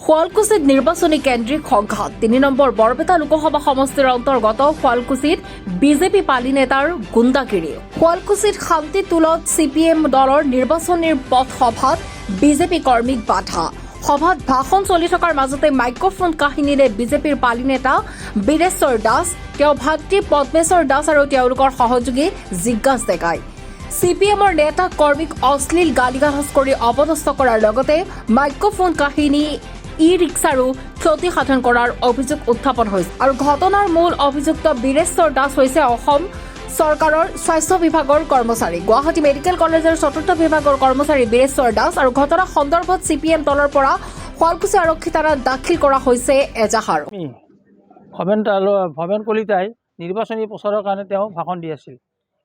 শুৱালকুছিত নিৰ্বাচনী কেন্দ্ৰিক সংঘাত ৩ নম্বৰ বৰপেটা লোকসভা সমষ্টিৰ অন্তৰ্গত শুৱালকুছিত বিজেপি পালি নেতাৰ গুণ্ডাগিৰি। শুৱালকুছিত শান্তি তোলত CPM দলৰ নিৰ্বাচনী পথ সভাত বিজেপি কৰ্মীক বাধা। সভাত ভাষণ চলি থকাৰ মাজতে মাইক্ৰফোন কাহিনীৰে বিজেপিৰ পালি নেতা বীৰেশ্বৰ দাস, তেওঁৰ ভাতৃ পদ্মেশ্বৰ দাস আৰু তেওঁলোকৰ সহযোগী জিজ্ঞাস ডেকাই CPMৰ নেতা কৰ্মীক অশ্লীল গালিগালাজ কৰি অপদস্থ কৰাৰ লগতে মাইক্ৰফোন কাহিনী ই-ৰিক্সাৰো ক্ষতিসাধন কৰাৰ অভিযোগ উত্থাপন হৈছে। আৰু ঘটনাৰ মূল অভিযুক্ত বীৰেশ্বৰ দাস হৈছে অসম চৰকাৰৰ স্বাস্থ্য বিভাগৰ কৰ্মচাৰী। গুৱাহাটী মেডিকেল কলেজৰ ৪ৰ্থ বিভাগৰ কৰ্মচাৰী বীৰেশ্বৰ দাস আৰু ঘটনা সন্দৰ্ভত CPM দলৰ পৰা শুৱালকুছি আৰক্ষী থানাত দাখিল কৰা হৈছে এজাহাৰ। ভৱেন কলিতাই নিৰ্বাচনী প্ৰচাৰৰ কাৰণে তেওঁ ভাষণ দি আছিল।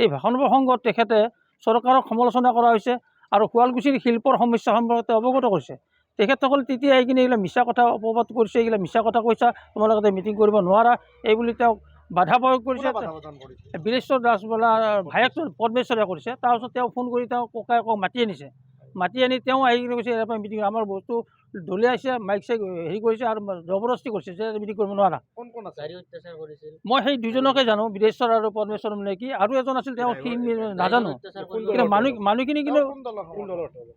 এই ভাষণ প্ৰসংগত তেখেতে চৰকাৰক সমালোচনা কৰা হৈছে আৰু শুৱালকুছিৰ শিল্পৰ সমস্যা সম্পৰ্কে অৱগত কৰিছে। তেখেতসকলে তেতিয়া আহি কিনে এইবিলাক মিছা কথা অপবাদ কৰিছে, এইবিলাক মিছা কথা কৈছা, তোমালোকে মিটিং কৰিব নোৱাৰা, এইবুলি তেওঁক বাধা প্ৰয়োগ কৰিছে। বীৰেশ্বৰ দাস বোলা ভায়েকটো পদ্মেশ্বৰে কৰিছে। তাৰপিছত তেওঁ ফোন কৰি তেওঁ ককায়েকক মাতি আনিছে। মাতি আনি তেওঁ আহি কিনে কৈছে ইয়াৰ পৰা মিটিং আমাৰ বস্তু দলিয়াইছে, মাইক চাইক হেৰি কৰিছে আৰু জবৰদস্তি কৰিছে যে মিটিং কৰিব নোৱাৰা। মই সেই দুজনকে জানো, বীৰেশ্বৰ আৰু পদ্মেশ্বৰ মানে কি, আৰু এজন আছিল তেওঁ সি নাজানো। কিন্তু মানুহখিনি কিন্তু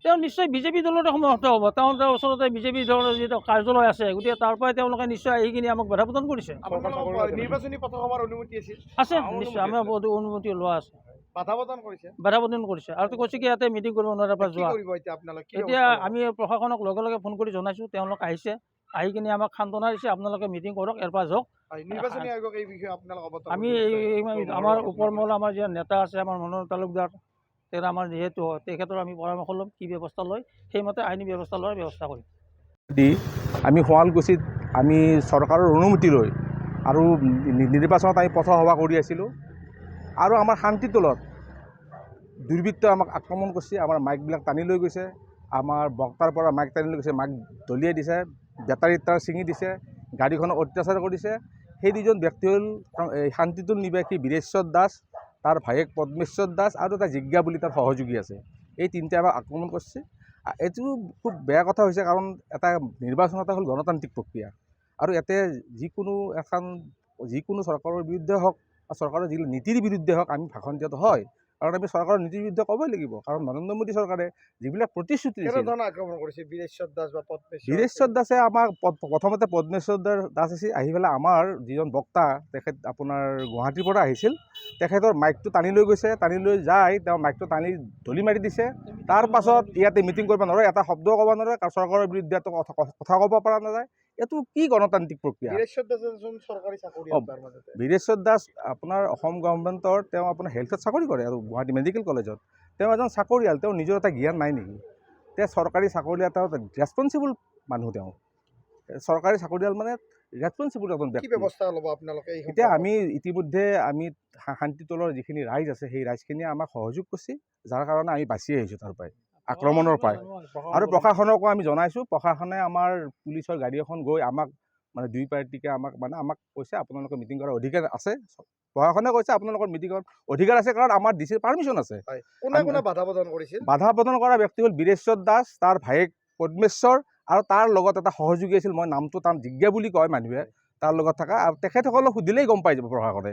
তেওঁ নিশ্চয় বিজেপি দলতে সমাপ্ত হ'ব। তেওঁৰ ওচৰতে বিজেপি দলৰ যিটো কাৰ্যালয় আছে, গতিকে তাৰ পৰাই তেওঁলোকে নিশ্চয় আহি কিনে আমাক বাধা প্ৰদান কৰিছে। আছে নিশ্চয়, আমাৰ অনুমতি লোৱা আছে। বাধা প্ৰদান কৰিছে আৰু কৈছে কি ইয়াতে মিটিং কৰিব নোৱাৰাৰ পৰা যোৱা। এতিয়া আমি প্ৰশাসনক লগে লগে ফোন কৰি জনাইছোঁ, তেওঁলোক আহিছে, আহি কিনে আমাক সান্তনা দিছে, আপোনালোকে মিটিং কৰক, ইয়াৰ পৰা যাওক। আমি আমাৰ ওপৰমহল আমাৰ যি নেতা আছে, আমাৰ মনোহৰ তালুকদাৰ, তেওঁ আমাৰ যিহেতু তেখেতৰ আমি পৰামৰ্শ ল'ম কি ব্যৱস্থা লয়, সেইমতে আইনী ব্যৱস্থা লোৱাৰ ব্যৱস্থা কৰিম। আমি শুৱালকুছিত আমি চৰকাৰৰ অনুমতি লৈ আৰু নিৰ্বাচনত আমি পথ সভা কৰি আছিলোঁ আৰু আমাৰ শান্তিতোলত দুৰ্বৃত্তই আমাক আক্ৰমণ কৰিছে। আমাৰ মাইকবিলাক টানি লৈ গৈছে, আমাৰ বক্তাৰ পৰা মাইক টানি লৈ গৈছে, মাইক দলিয়াই দিছে, বেটাৰীৰ তাঁৰ ছিঙি দিছে, গাড়ীখনক অত্যাচাৰ কৰিছে। সেই দুজন ব্যক্তি হ'ল শান্তিটোল নিবাসী বীৰেশ্বৰ দাস, তাৰ ভায়েক পদ্মেশ্বৰ দাস আৰু এটা জিজ্ঞা বুলি তাৰ সহযোগী আছে। এই তিনিটাই আমাক আক্ৰমণ কৰিছে। এইটো খুব বেয়া কথা হৈছে, কাৰণ এটা নিৰ্বাচন এটা হ'ল গণতান্ত্ৰিক প্ৰক্ৰিয়া আৰু ইয়াতে যিকোনো চৰকাৰৰ বিৰুদ্ধে হওক বা চৰকাৰৰ যি নীতিৰ বিৰুদ্ধে হওক আমি ভাষণ দিয়াটো হয়, কাৰণ আমি চৰকাৰৰ নীতিৰ বিৰুদ্ধে ক'বই লাগিব। কাৰণ নৰেন্দ্ৰ মোদী চৰকাৰে যিবিলাক প্ৰতিশ্ৰুতি দিছিল, বীৰেশ্বৰ দাসে আমাক প্ৰথমতে পদ্মেশ্বৰ দাস আছিল, আহি পেলাই আমাৰ যিজন বক্তা তেখেত আপোনাৰ গুৱাহাটীৰ পৰা আহিছিল, তেখেতৰ মাইকটো টানি লৈ গৈছে, টানি লৈ যাই তেওঁ মাইকটো টানি ধলি মাৰি দিছে। তাৰ পাছত ইয়াতে মিটিং কৰিব নোৱাৰে, এটা শব্দও ক'ব নোৱাৰে, কাৰণ চৰকাৰৰ বিৰুদ্ধে কথা ক'ব পৰা নাযায়। এইটো কি গণতান্ত্ৰিক প্ৰক্ৰিয়া? বীৰেশ্বৰ দাস আপোনাৰ অসম গভৰ্ণমেণ্টৰ, তেওঁ আপোনাৰ হেল্থত চাকৰি কৰে আৰু গুৱাহাটী মেডিকেল কলেজত। তেওঁ এজন চাকৰিয়াল, তেওঁ নিজৰ এটা জ্ঞান নাই নেকি? তেওঁ চৰকাৰী চাকৰিয়াল, তেওঁ ৰেছপনচিবল মানুহ। তেওঁ চৰকাৰী চাকৰিয়াল মানে ৰেছপনচিবল এজন ব্যক্তি। এতিয়া আমি ইতিমধ্যে আমি শান্তিতোলৰ যিখিনি ৰাইজ আছে, সেই ৰাইজখিনিয়ে আমাক সহযোগ কৰিছে, যাৰ কাৰণে আমি বাচি আহিছোঁ তাৰ পৰাই, আক্ৰমণৰ পৰাই। আৰু প্ৰশাসনকো আমি জনাইছোঁ। প্ৰশাসনে আমাৰ পুলিচৰ গাড়ী এখন গৈ আমাক মানে দুই পাৰ্টিকে আমাক কৈছে আপোনালোকৰ মিটিং কৰাৰ অধিকাৰ আছে। প্ৰশাসনে কৈছে আপোনালোকৰ মিটিঙৰ অধিকাৰ আছে, কাৰণ আমাৰ ডিচিৰ পাৰ্মিশ্যন আছে। বাধা প্ৰদান কৰা ব্যক্তি হ'ল বীৰেশ্বৰ দাস, তাৰ ভায়েক পদ্মেশ্বৰ আৰু তাৰ লগত এটা সহযোগী আছিল, মই নামটো তাৰ জিজ্ঞা বুলি কয় মানুহে, তাৰ লগত থকা। আৰু তেখেতসকলক সুধিলেই গম পাই যাব প্ৰশাসনে।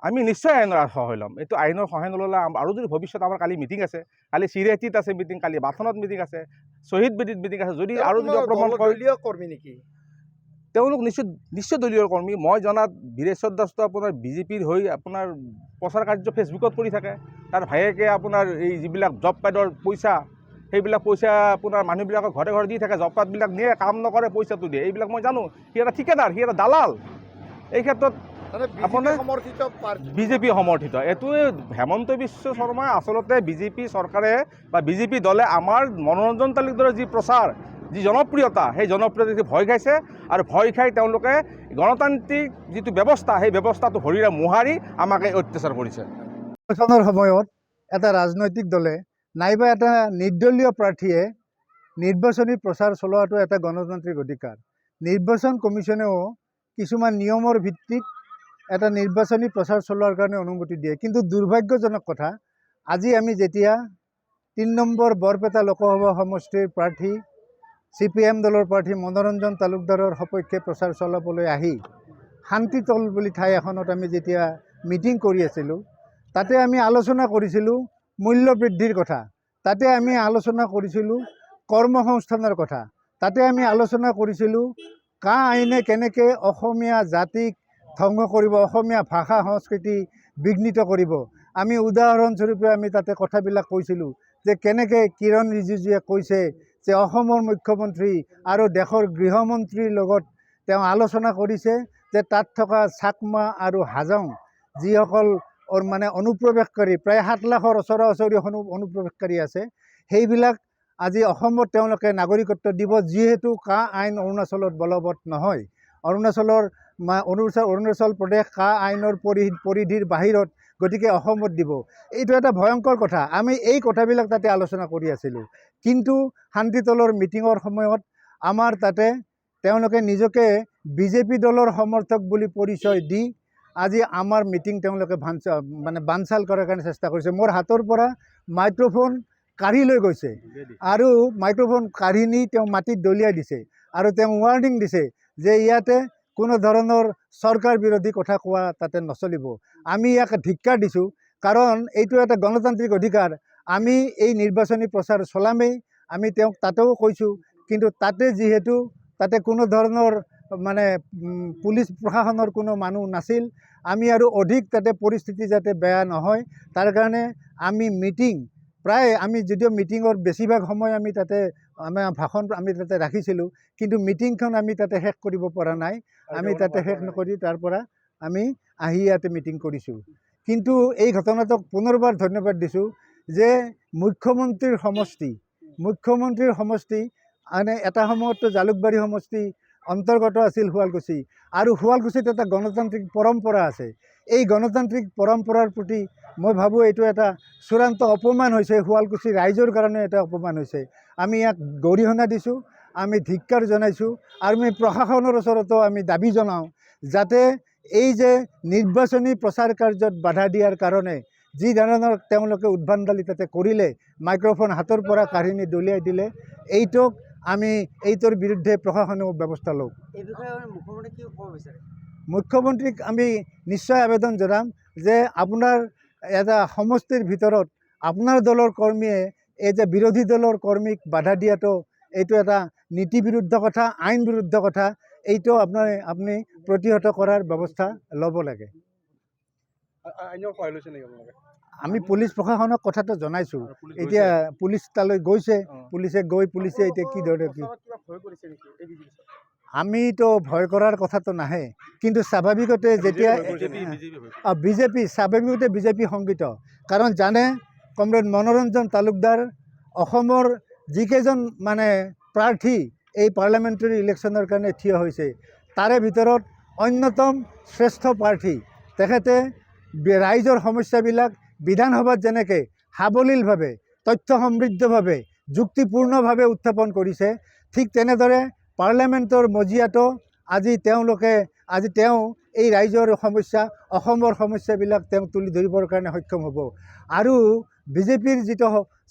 আমি নিশ্চয় আইনৰ সহায় ল'ম। এইটো আইনৰ সহায় নল'লে আৰু যদি ভৱিষ্যত আমাৰ কালি মিটিং আছে, কালি চিৰেটিত আছে মিটিং, কালি বাথনত মিটিং আছে, শ্বহীদ বেদীত মিটিং আছে, যদি আৰু যদি আক্ৰমণ কৰে, তেওঁলোক নিশ্চয় দলীয় কৰ্মী। মই জনাত বীৰেশ্বৰ দাসটো আপোনাৰ বিজেপিৰ হৈ আপোনাৰ প্ৰচাৰ কাৰ্য ফেচবুকত কৰি থাকে। তাৰ ভায়েকে আপোনাৰ এই যিবিলাক জব কাৰ্ডৰ পইচা, সেইবিলাক পইচা আপোনাৰ মানুহবিলাকৰ ঘৰে ঘৰে দি থাকে, জব কাৰ্ডবিলাক নিয়ে, কাম নকৰে, পইচাটো দিয়ে। এইবিলাক মই জানো। সি এটা ঠিকাদাৰ, সি এটা দালাল। এই ক্ষেত্ৰত আপোনাৰ বিজেপি সমৰ্থিত। এইটোৱে হেমন্ত বিশ্ব শৰ্মাই আচলতে বিজেপি চৰকাৰে বা বিজেপি দলে আমাৰ মনোৰঞ্জন তালুকদাৰৰ যি প্ৰচাৰ, যি জনপ্ৰিয়তা, সেই জনপ্ৰিয়তা ভয় খাইছে আৰু ভয় খাই তেওঁলোকে গণতান্ত্ৰিক যিটো ব্যৱস্থা, সেই ব্যৱস্থাটো ভৰিৰে মোহাৰি আমাক অত্যাচাৰ কৰিছে। নিৰ্বাচনৰ সময়ত এটা ৰাজনৈতিক দলে নাইবা এটা নিৰ্দলীয় প্ৰাৰ্থীয়ে নিৰ্বাচনী প্ৰচাৰ চলোৱাটো এটা গণতান্ত্ৰিক অধিকাৰ। নিৰ্বাচন কমিশ্যনেও কিছুমান নিয়মৰ ভিত্তিত এটা নিৰ্বাচনী প্ৰচাৰ চলোৱাৰ কাৰণে অনুমতি দিয়ে। কিন্তু দুৰ্ভাগ্যজনক কথা, আজি আমি যেতিয়া ৩ নম্বৰ বৰপেটা লোকসভা সমষ্টিৰ প্ৰাৰ্থী CPM দলৰ প্ৰাৰ্থী মনোৰঞ্জন তালুকদাৰৰ সপক্ষে প্ৰচাৰ চলাবলৈ আহি শান্তিতল বুলি ঠাই এখনত আমি যেতিয়া মিটিং কৰি আছিলোঁ, তাতে আমি আলোচনা কৰিছিলোঁ মূল্য বৃদ্ধিৰ কথা, তাতে আমি আলোচনা কৰিছিলোঁ কৰ্মসংস্থানৰ কথা, তাতে আমি আলোচনা কৰিছিলোঁ কা আইনে কেনেকৈ অসমীয়া জাতিক ধ্বংস কৰিব, অসমীয়া ভাষা সংস্কৃতি বিঘ্নিত কৰিব। আমি উদাহৰণস্বৰূপে আমি তাতে কথাবিলাক কৈছিলোঁ যে কেনেকৈ কিৰণ ৰিজিজুৱে কৈছে যে অসমৰ মুখ্যমন্ত্ৰী আৰু দেশৰ গৃহমন্ত্ৰীৰ লগত তেওঁ আলোচনা কৰিছে যে তাত থকা চাকমা আৰু হাজং যিসকল মানে অনুপ্ৰৱেশকাৰী, প্ৰায় 7 লাখৰ ওচৰা-ওচৰি অনুপ্ৰৱেশকাৰী আছে, সেইবিলাক আজি অসমত তেওঁলোকে নাগৰিকত্ব দিব, যিহেতু কা আইন অৰুণাচলত বলবৎ নহয়। অৰুণাচল প্ৰদেশ কা আইনৰ পৰিধিৰ বাহিৰত, গতিকে অসমত দিব। এইটো এটা ভয়ংকৰ কথা। আমি এই কথাবিলাক তাতে আলোচনা কৰি আছিলোঁ। কিন্তু শান্তিতলৰ মিটিঙৰ সময়ত আমাৰ তাতে তেওঁলোকে নিজকে BJP দলৰ সমৰ্থক বুলি পৰিচয় দি আজি আমাৰ মিটিং তেওঁলোকে বানচাল কৰাৰ কাৰণে চেষ্টা কৰিছে। মোৰ হাতৰ পৰা মাইক্ৰফোন কাঢ়ি লৈ গৈছে আৰু মাইক্ৰফোন কাঢ়ি নি তেওঁ মাটিত দলিয়াই দিছে আৰু তেওঁ ৱাৰ্ণিং দিছে যে ইয়াতে কোনো ধৰণৰ চৰকাৰ বিৰোধী কথা কোৱা তাতে নচলিব। আমি ইয়াক ধিক্কাৰ দিছোঁ, কাৰণ এইটো এটা গণতান্ত্ৰিক অধিকাৰ। আমি এই নিৰ্বাচনী প্ৰচাৰ চলামেই, আমি তেওঁক তাতেও কৈছোঁ। কিন্তু তাতে যিহেতু তাতে কোনো ধৰণৰ মানে পুলিচ প্ৰশাসনৰ কোনো মানুহ নাছিল, আমি আৰু অধিক তাতে পৰিস্থিতি যাতে বেয়া নহয় তাৰ কাৰণে আমি আমি যদিও মিটিঙৰ বেছিভাগ সময় আমি তাতে আমাৰ ভাষণ আমি তাতে ৰাখিছিলোঁ, কিন্তু মিটিংখন আমি তাতে শেষ কৰিব পৰা নাই। আমি তাতে শেষ নকৰি তাৰ পৰা আমি আহি ইয়াতে মিটিং কৰিছোঁ। কিন্তু এই ঘটনাটোক পুনৰবাৰ ধন্যবাদ দিছোঁ যে মুখ্যমন্ত্ৰীৰ সমষ্টি মানে এটা সময়ততো জালুকবাৰী সমষ্টি অন্তৰ্গত আছিল শুৱালকুছি, আৰু শুৱালকুছিত এটা গণতান্ত্ৰিক পৰম্পৰা আছে। এই গণতান্ত্ৰিক পৰম্পৰাৰ প্ৰতি মই ভাবোঁ এইটো এটা চূড়ান্ত অপমান হৈছে, শুৱালকুছি ৰাইজৰ কাৰণে এটা অপমান হৈছে। আমি ইয়াক গৰিহণা দিছোঁ, আমি ধিক্কাৰ জনাইছোঁ, আৰু আমি প্ৰশাসনৰ ওচৰতো আমি দাবী জনাওঁ যাতে এই যে নিৰ্বাচনী প্ৰচাৰ কাৰ্যত বাধা দিয়াৰ কাৰণে যি ধৰণৰ তেওঁলোকে উদ্ভণ্ডালি তাতে কৰিলে, মাইক্ৰফোন হাতৰ পৰা কাঢ়ি নি দলিয়াই দিলে, এইটোৰ বিৰুদ্ধে প্ৰশাসনেও ব্যৱস্থা লওক। এই বিষয়ে মুখ্যমন্ত্ৰী কি ক'ব বিচাৰে? মুখ্যমন্ত্ৰীক আমি নিশ্চয় আবেদন জনাম যে আপোনাৰ এটা সমষ্টিৰ ভিতৰত আপোনাৰ দলৰ কৰ্মীয়ে এই যে বিৰোধী দলৰ কৰ্মীক বাধা দিয়াটো এইটো এটা নীতি বিৰুদ্ধ কথা, আইন বিৰুদ্ধ কথা। এইটো আপুনি প্ৰতিহত কৰাৰ ব্যৱস্থা ল'ব লাগে। আমি পুলিচ প্ৰশাসনক কথাটো জনাইছোঁ। এতিয়া পুলিচ তালৈ গৈছে, পুলিচে এতিয়া কি ধৰণে আমিতো ভয় কৰাৰ কথাটো নাহে, কিন্তু স্বাভাৱিকতে যেতিয়া বিজেপি সংগীত, কাৰণ জানে কমৰেড মনোৰঞ্জন তালুকদাৰ অসমৰ যিকেইজন মানে প্ৰাৰ্থী এই পাৰ্লামেণ্টাৰী ইলেকশ্যনৰ কাৰণে থিয় হৈছে তাৰে ভিতৰত অন্যতম শ্ৰেষ্ঠ প্ৰাৰ্থী। তেখেতে ৰাইজৰ সমস্যাবিলাক বিধানসভাত যেনেকৈ সাৱলীলভাৱে, তথ্য সমৃদ্ধভাৱে, যুক্তিপূৰ্ণভাৱে উত্থাপন কৰিছে, ঠিক তেনেদৰে পাৰ্লামেণ্টৰ মজিয়াতো আজি তেওঁ এই ৰাইজৰ সমস্যা, অসমৰ সমস্যাবিলাক তেওঁ তুলি ধৰিবৰ কাৰণে সক্ষম হ'ব। আৰু বিজেপিৰ যিটো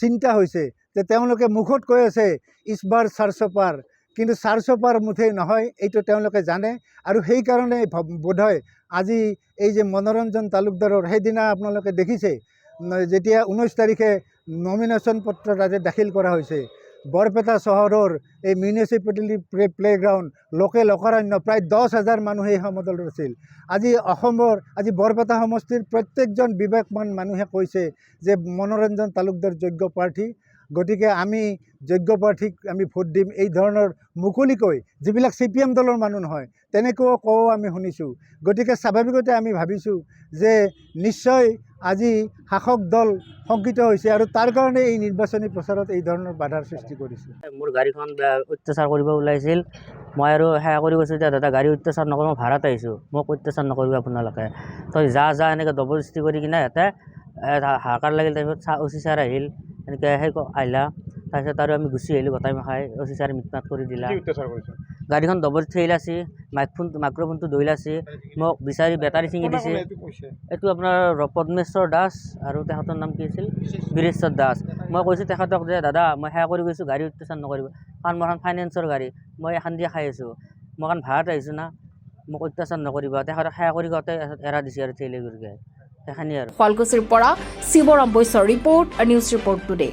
চিন্তা হৈছে যে তেওঁলোকে মুখত কৈ আছে ইছবাৰ চাৰচপাৰ, কিন্তু চাৰচপাৰ মুঠেই নহয়, এইটো তেওঁলোকে জানে। আৰু সেইকাৰণে বোধহয় আজি এই যে মনোৰঞ্জন তালুকদাৰৰ সেইদিনা আপোনালোকে দেখিছে যেতিয়া 19 তাৰিখে নমিনেশ্যন পত্ৰ তাতে দাখিল কৰা হৈছে, বৰপেটা চহৰৰ এই মিউনিচিপেলিটি প্লেগ্ৰাউণ্ড লোকাৰণ্য প্ৰায় 10,000 মানুহ এই সমদলত আছিল। আজি বৰপেটা সমষ্টিৰ প্ৰত্যেকজন বিবেকমান মানুহে কৈছে যে মনোৰঞ্জন তালুকদাৰ যোগ্য প্ৰাৰ্থী, গতিকে আমি যোগ্য প্ৰাৰ্থীক আমি ভোট দিম। এই ধৰণৰ মুকলিকৈ যিবিলাক CPM দলৰ মানুহ নহয় তেনেকৈও কওঁ আমি শুনিছোঁ। গতিকে স্বাভাৱিকতে আমি ভাবিছোঁ যে নিশ্চয় আজি শাসক দল শংকিত হৈছে আৰু তাৰ কাৰণে এই নিৰ্বাচনী প্ৰচাৰত এই ধৰণৰ বাধাৰ সৃষ্টি কৰিছে। মোৰ গাড়ীখন অত্যাচাৰ কৰিব ওলাইছিল, মই আৰু সেয়া কৰি কৈছোঁ যে দাদা গাড়ী অত্যাচাৰ নকৰোঁ, মই ভাড়াত আহিছোঁ, মোক অত্যাচাৰ নকৰিব আপোনালোকে, তই যা এনেকৈ জবৰদস্তি কৰি কিনে সিহঁতে হাহাকাৰ লাগিল। তাৰপিছত OC ছাৰ আহিল, এনেকৈ আহিলা তাৰপিছত আৰু আমি গুচি আহিলোঁ গোটাই মাখাই অফিচাৰে মিটমাট কৰি দিলা কি অত্যাচাৰ কৰিছে গাড়ীখন দবত থৈল আছে মাইক্ৰফোনটো দৈল আছে মোক বিচাৰি বেটাৰী ছিঙি দিছে এইটো আপোনাৰ পদ্মেশ্বৰ দাস আৰু তেখেতৰ নাম কি আছিল বীৰেশ্বৰ দাস মই কৈছোঁ তেখেতক যে দাদা মই সেয়া কৰি গৈছোঁ গাড়ী অত্যাচাৰ নকৰিব কাৰণ মোৰ এখন ফাইনেন্সৰ গাড়ী মই এখন দিয়ে খাই আছোঁ মই কাৰণ ভাড়াত আহিছোঁ না মোক অত্যাচাৰ নকৰিবা তেখেতক সেয়া কৰি গোটেই এৰা দিছে আৰু ঠেলি কৰি সেইখিনিয়ে আৰু শুৱালকুছিৰ পৰা শিৱৰাম বৈশ্যৰ ৰিপৰ্ট নিউজ ৰিপৰ্ট টুডে।